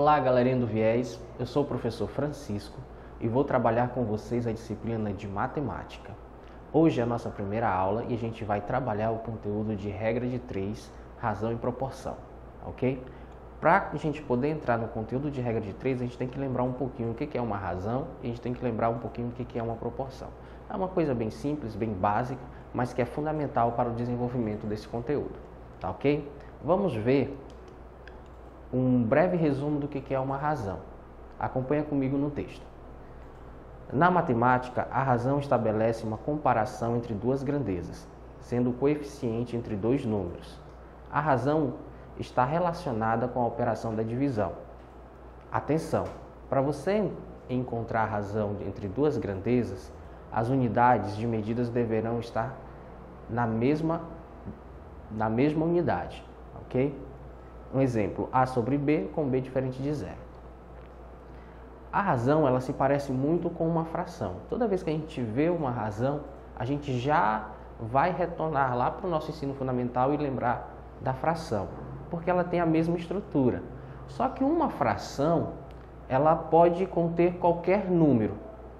Olá, galerinha do Viés, eu sou o professor Francisco e vou trabalhar com vocês a disciplina de matemática. Hoje é a nossa primeira aula e a gente vai trabalhar o conteúdo de regra de 3, razão e proporção, ok? Para a gente poder entrar no conteúdo de regra de 3, a gente tem que lembrar um pouquinho o que é uma razão e a gente tem que lembrar um pouquinho o que é uma proporção. É uma coisa bem simples, bem básica, mas que é fundamental para o desenvolvimento desse conteúdo, tá ok? Vamos ver um breve resumo do que é uma razão. Acompanha comigo no texto. Na matemática, a razão estabelece uma comparação entre duas grandezas, sendo o coeficiente entre dois números. A razão está relacionada com a operação da divisão. Atenção! Para você encontrar a razão entre duas grandezas, as unidades de medidas deverão estar na mesma unidade, ok? Um exemplo, A sobre B com B diferente de zero. A razão, ela se parece muito com uma fração. Toda vez que a gente vê uma razão, a gente já vai retornar lá para o nosso ensino fundamental e lembrar da fração, porque ela tem a mesma estrutura. Só que uma fração, ela pode conter qualquer número,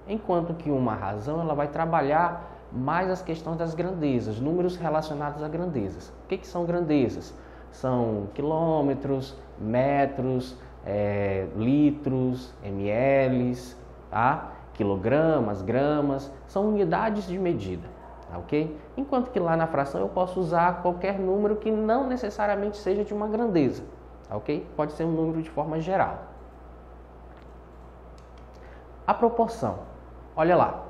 enquanto que uma razão, ela vai trabalhar mais as questões das grandezas, números relacionados a grandezas. O que são grandezas? São quilômetros, metros, litros, ml, tá? Quilogramas, gramas, são unidades de medida, tá, ok? Enquanto que lá na fração eu posso usar qualquer número que não necessariamente seja de uma grandeza, tá, ok? Pode ser um número de forma geral. A proporção, olha lá,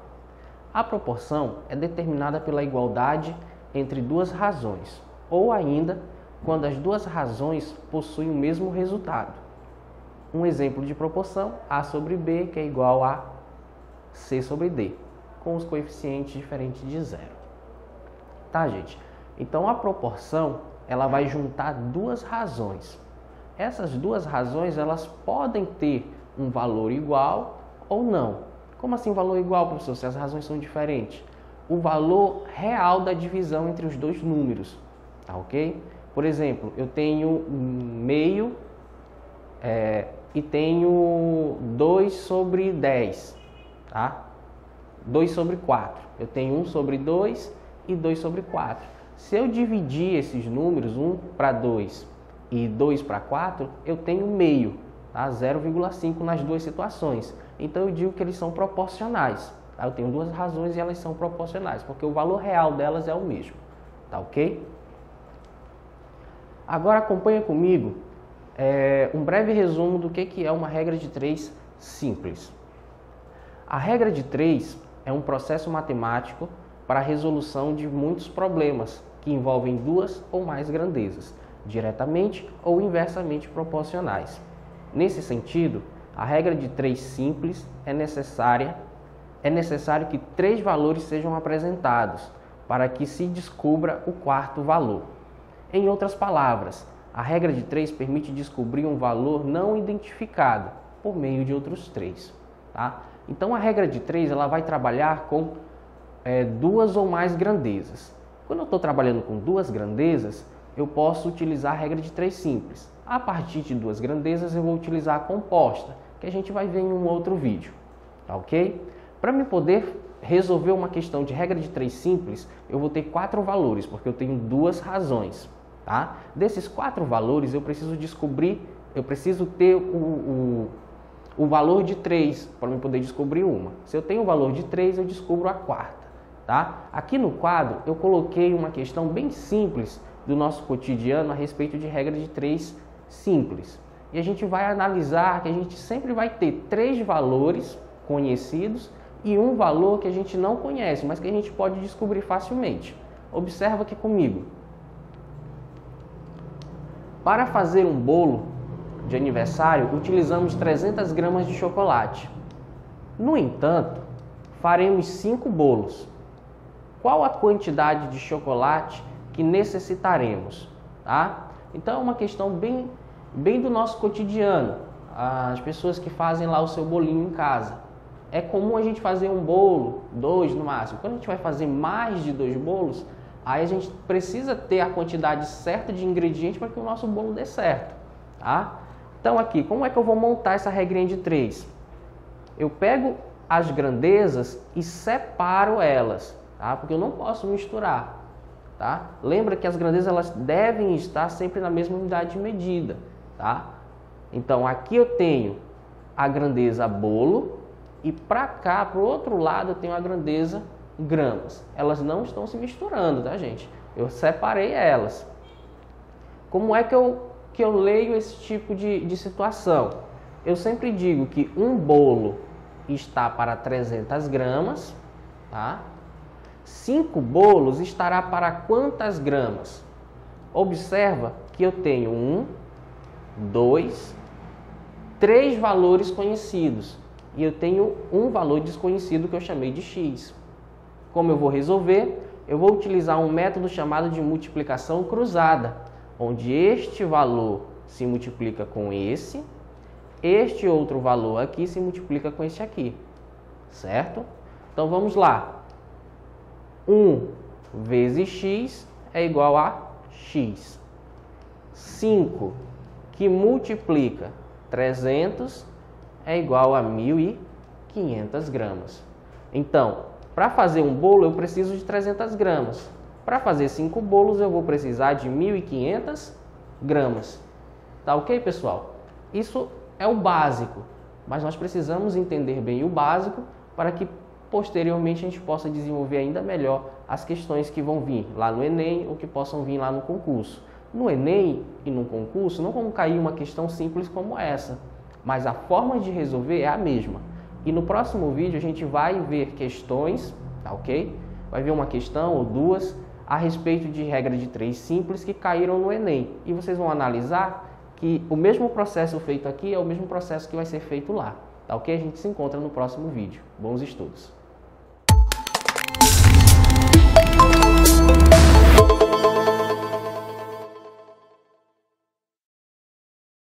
a proporção é determinada pela igualdade entre duas razões, ou ainda quando as duas razões possuem o mesmo resultado. Um exemplo de proporção, A sobre B, que é igual a C sobre D, com os coeficientes diferentes de zero. Tá, gente? Então, a proporção, ela vai juntar duas razões. Essas duas razões, elas podem ter um valor igual ou não. Como assim valor igual, professor, se as razões são diferentes? O valor real da divisão entre os dois números, tá, ok? Por exemplo, eu tenho meio e tenho 2 sobre 10, tá? 2 sobre 4. Eu tenho 1 sobre 2 e 2 sobre 4. Se eu dividir esses números, 1 para 2 e 2 para 4, eu tenho meio, tá? 0,5 nas duas situações. Então, eu digo que eles são proporcionais. Tá? Eu tenho duas razões e elas são proporcionais, porque o valor real delas é o mesmo, tá ok? Agora acompanha comigo um breve resumo do que é uma regra de 3 simples. A regra de 3 é um processo matemático para a resolução de muitos problemas que envolvem duas ou mais grandezas, diretamente ou inversamente proporcionais. Nesse sentido, a regra de 3 simples é necessário que 3 valores sejam apresentados para que se descubra o quarto valor. Em outras palavras, a regra de 3 permite descobrir um valor não identificado por meio de outros 3. Tá? Então, a regra de 3 ela vai trabalhar com duas ou mais grandezas. Quando eu estou trabalhando com duas grandezas, eu posso utilizar a regra de 3 simples. A partir de duas grandezas, eu vou utilizar a composta, que a gente vai ver em um outro vídeo. Tá, ok? Para me poder resolver uma questão de regra de 3 simples, eu vou ter 4 valores, porque eu tenho duas razões. Tá? Desses 4 valores, eu preciso ter o valor de 3 para eu poder descobrir uma. Se eu tenho o valor de 3, eu descubro a quarta. Tá? Aqui no quadro, eu coloquei uma questão bem simples do nosso cotidiano a respeito de regra de 3 simples. E a gente vai analisar que a gente sempre vai ter 3 valores conhecidos e um valor que a gente não conhece, mas que a gente pode descobrir facilmente. Observa aqui comigo. Para fazer um bolo de aniversário, utilizamos 300 gramas de chocolate. No entanto, faremos 5 bolos. Qual a quantidade de chocolate que necessitaremos? Tá? Então, é uma questão bem do nosso cotidiano. As pessoas que fazem lá o seu bolinho em casa. É comum a gente fazer um bolo, 2 no máximo. Quando a gente vai fazer mais de 2 bolos, aí a gente precisa ter a quantidade certa de ingredientes para que o nosso bolo dê certo. Tá? Então aqui, como é que eu vou montar essa regrinha de 3? Eu pego as grandezas e separo elas, tá? Porque eu não posso misturar, tá? Lembra que as grandezas elas devem estar sempre na mesma unidade de medida, tá? Então aqui eu tenho a grandeza bolo e para cá, para o outro lado, eu tenho a grandeza gramas. Elas não estão se misturando, tá, gente? Eu separei elas. Como é que eu leio esse tipo de situação? Eu sempre digo que um bolo está para 300 gramas, tá? 5 bolos estará para quantas gramas? Observa que eu tenho 1, 2, 3 valores conhecidos e eu tenho um valor desconhecido que eu chamei de x. Como eu vou resolver? Eu vou utilizar um método chamado de multiplicação cruzada, onde este valor se multiplica com este outro valor aqui se multiplica com este aqui, certo? Então vamos lá. 1 vezes x é igual a x. 5 que multiplica 300 é igual a 1.500 gramas. Então, para fazer um bolo eu preciso de 300 gramas. Para fazer 5 bolos eu vou precisar de 1.500 gramas. Tá ok, pessoal? Isso é o básico, mas nós precisamos entender bem o básico para que posteriormente a gente possa desenvolver ainda melhor as questões que vão vir lá no Enem ou que possam vir lá no concurso. No Enem e no concurso não vão cair uma questão simples como essa, mas a forma de resolver é a mesma. E no próximo vídeo a gente vai ver questões, tá ok? Vai ver uma questão ou duas a respeito de regra de 3 simples que caíram no Enem. E vocês vão analisar que o mesmo processo feito aqui é o mesmo processo que vai ser feito lá. Tá ok? A gente se encontra no próximo vídeo. Bons estudos!